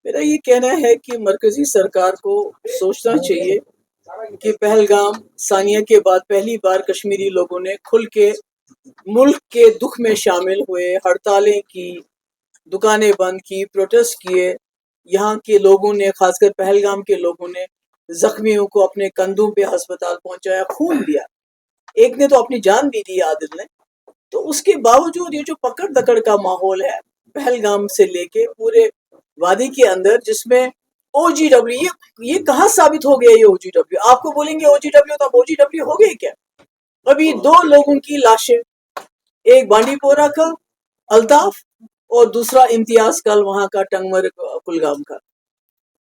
میرا یہ کہنا ہے کہ مرکزی سرکار کو سوچنا چاہیے کہ پہلگام ثانیہ کے بعد پہلی بار کشمیری لوگوں نے کھل کے ملک کے دکھ میں شامل ہوئے، ہڑتالیں کی، دکانیں بند کی، پروٹیسٹ کیے. یہاں کے لوگوں نے، خاص کر پہلگام کے لوگوں نے زخمیوں کو اپنے کندھوں پہ ہسپتال پہنچایا، خون دیا. ایک نے تو اپنی جان بھی دی، عادل نے. تو اس کے باوجود یہ جو پکڑ دکڑ کا ماحول ہے پہلگام سے لے کے پورے وادی کے اندر، جس میں او جی ڈبلیو، یہ کہاں ثابت ہو گیا؟ یہ او جی ڈبلیو آپ کو بولیں گے او جی ڈبلیو تو اب او جی ڈبلیو ہو گئے کیا؟ ابھی 2 لوگوں کی لاشیں، ایک بانڈی پورہ کا الطاف اور دوسرا امتیاز کل وہاں کا ٹنگمر کلگام کا.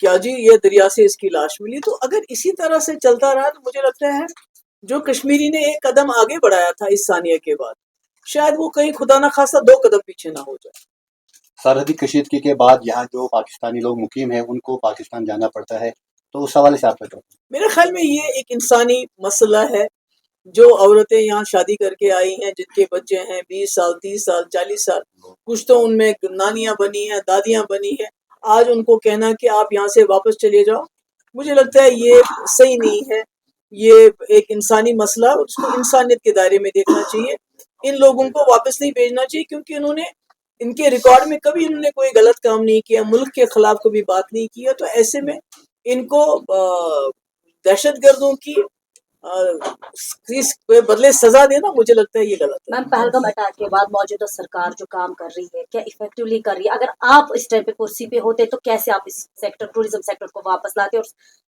کیا جی یہ دریا سے اس کی لاش ملی؟ تو اگر اسی طرح سے چلتا رہا تو مجھے لگتا ہے جو کشمیری نے ایک قدم آگے بڑھایا تھا اس ثانیہ کے بعد، شاید وہ کہیں خدا نہ خواستہ 2 قدم پیچھے نہ ہو جائے. سرحدی کشیدگی کے بعد یہاں جو پاکستانی لوگ مقیم ہیں ان کو پاکستان جانا پڑتا ہے، تو اس حوالے سے آپ کا کیا؟ میرے خیال میں یہ ایک انسانی مسئلہ ہے. جو عورتیں یہاں شادی کر کے آئی ہیں، جن کے بچے ہیں 20 سال 30 سال 40 سال، کچھ تو ان میں نانیاں بنی ہیں، دادیاں بنی ہیں، آج ان کو کہنا کہ آپ یہاں سے واپس چلے جاؤ، مجھے لگتا ہے یہ صحیح نہیں ہے. یہ ایک انسانی مسئلہ، اس کو انسانیت کے دائرے میں دیکھنا چاہیے. ان لوگوں کو واپس نہیں بھیجنا چاہیے، کیونکہ انہوں نے، ان کے ریکارڈ میں کبھی انہوں نے کوئی غلط کام نہیں کیا، ملک کے خلاف کبھی بات نہیں کیا. تو ایسے میں ان کو دہشت گردوں کی بدلے سزا دینا مجھے لگتا ہے یہ غلط ہے. میم، پہلگام اٹیک کے بعد موجودہ سرکار جو کام کر رہی ہے کیا افیکٹولی کر رہی ہے؟ اگر آپ اس ٹائم پہ کرسی پہ ہوتے تو کیسے آپ اس سیکٹر، ٹوریزم سیکٹر کو واپس لاتے؟ اور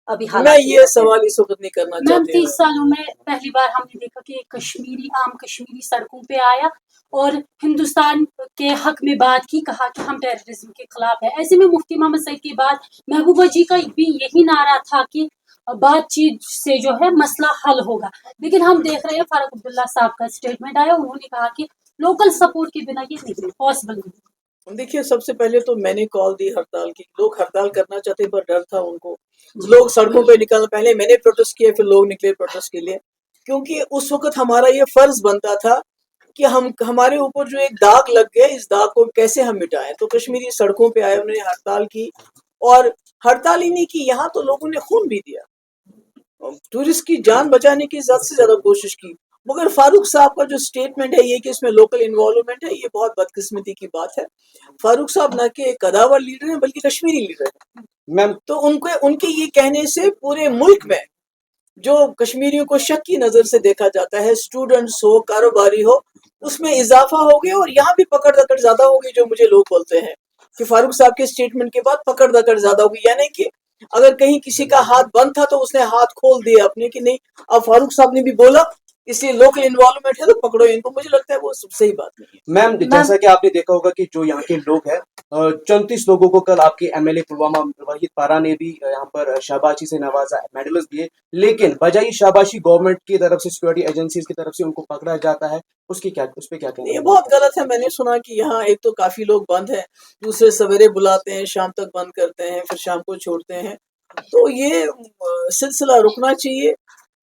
ابھی میں یہ سوال اس وقت نہیں کرنا میم، چاہتی. 30 سالوں میں پہلی بار ہم نے دیکھا کہ کشمیری، عام کشمیری سڑکوں پہ آیا اور ہندوستان کے حق میں بات کی، کہا کہ ہم ٹیررزم کے خلاف ہیں. ایسے میں مفتی محمد سعید کے بعد محبوبہ جی کا بھی یہی نعرہ تھا کہ بات چیت سے جو ہے مسئلہ حل ہوگا. لیکن ہم دیکھ رہے ہیں فاروق عبداللہ صاحب کا اسٹیٹمنٹ آیا، انہوں نے کہا کہ لوکل سپورٹ کے بنا یہ نہیں پاسبل نہیں. دیکھیے، سب سے پہلے تو میں نے کال دی ہڑتال کی. لوگ ہڑتال کرنا چاہتے پر ڈر تھا ان کو. لوگ سڑکوں پہ نکل، پہلے میں نے پروٹیسٹ کیا، پھر لوگ نکلے پروٹیسٹ کے لیے. کیونکہ اس وقت ہمارا یہ فرض بنتا تھا کہ ہمارے اوپر جو ایک داغ لگ گیا، اس داغ کو کیسے ہم مٹائیں. تو کشمیری سڑکوں پہ آئے، انہوں نے ہڑتال کی. اور ہڑتال ہی نہیں کی، یہاں تو لوگوں نے خون بھی دیا، ٹورسٹ کی جان بچانے کی زیادہ سے زیادہ کوشش کی. مگر فاروق صاحب کا جو سٹیٹمنٹ ہے یہ کہ اس میں لوکل انوالومنٹ ہے، یہ بہت بدقسمتی کی بات ہے. فاروق صاحب نہ کہ ایک قداور لیڈر ہیں بلکہ کشمیری لیڈر ہیں. میم، تو ان کے یہ کہنے سے پورے ملک میں جو کشمیریوں کو شک کی نظر سے دیکھا جاتا ہے، اسٹوڈنٹس ہو، کاروباری ہو، اس میں اضافہ ہو گیا. اور یہاں بھی پکڑ دکڑ زیادہ ہوگی. جو مجھے لوگ بولتے ہیں کہ فاروق صاحب کے سٹیٹمنٹ کے بعد پکڑ دکڑ زیادہ ہوگی، یعنی کہ اگر کہیں کسی کا ہاتھ بند تھا تو اس نے ہاتھ کھول دیا اپنے، کہ نہیں اب فاروق صاحب نے بھی بولا اس لیے لوکل انوالومنٹ ہے تو پکڑو ان کو. مجھے لگتا ہے وہ صحیح بات نہیں ہے. میم، جیسا کہ آپ نے دیکھا ہوگا کہ جو یہاں کے لوگ ہیں، 34 لوگوں کو کل آپ کے M L A Pulwama Waheed Para نے بھی یہاں پر شاباشی سے نوازا، میڈلز دیے، لیکن بجائے شاباشی گورنمنٹ کی طرف سے، سیکورٹی ایجنسیز کی طرف سے ان کو پکڑا جاتا ہے. اس پہ کیا کہیں؟ یہ بہت غلط ہے. میں نے سنا کہ یہاں ایک تو کافی لوگ بند ہیں، دوسرے سویرے بلاتے ہیں، شام تک بند کرتے ہیں، پھر شام کو چھوڑتے ہیں. تو یہ سلسلہ رکنا چاہیے،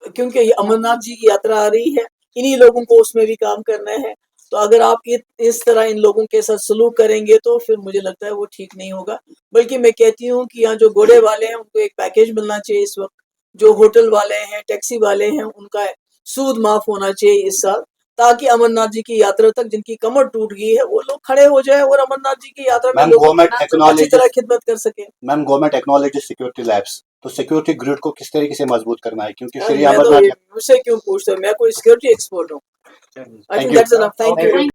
کیونکہ یہ امرناتھ جی کی یاترا آ رہی ہے، انہی لوگوں کو اس میں بھی کام کرنا ہے. تو اگر آپ اس طرح ان لوگوں کے ساتھ سلوک کریں گے تو پھر مجھے لگتا ہے وہ ٹھیک نہیں ہوگا. بلکہ میں کہتی ہوں کہ یہاں جو گھوڑے والے ہیں ان کو ایک پیکیج ملنا چاہیے اس وقت. جو ہوٹل والے ہیں، ٹیکسی والے ہیں، ان کا سود معاف ہونا چاہیے اس سال، تاکہ امرناتھ جی کی یاترا تک جن کی کمر ٹوٹ گئی ہے وہ لوگ کھڑے ہو جائیں اور امرناتھ جی کی یاترا میں لوگوں اچھی طرح خدمت کر سکیں. میم، گورنمنٹ ایکنالوجز سیکورٹی لیبس، تو سیکورٹی گریڈ کو کس طریقے سے مضبوط کرنا ہے؟ کیونکہ شری امرناتھ، مجھ سے کیوں پوچھتے ہیں؟ میں کوئی سیکورٹی ایکسپرٹ ہوں. Thank you. Thank you.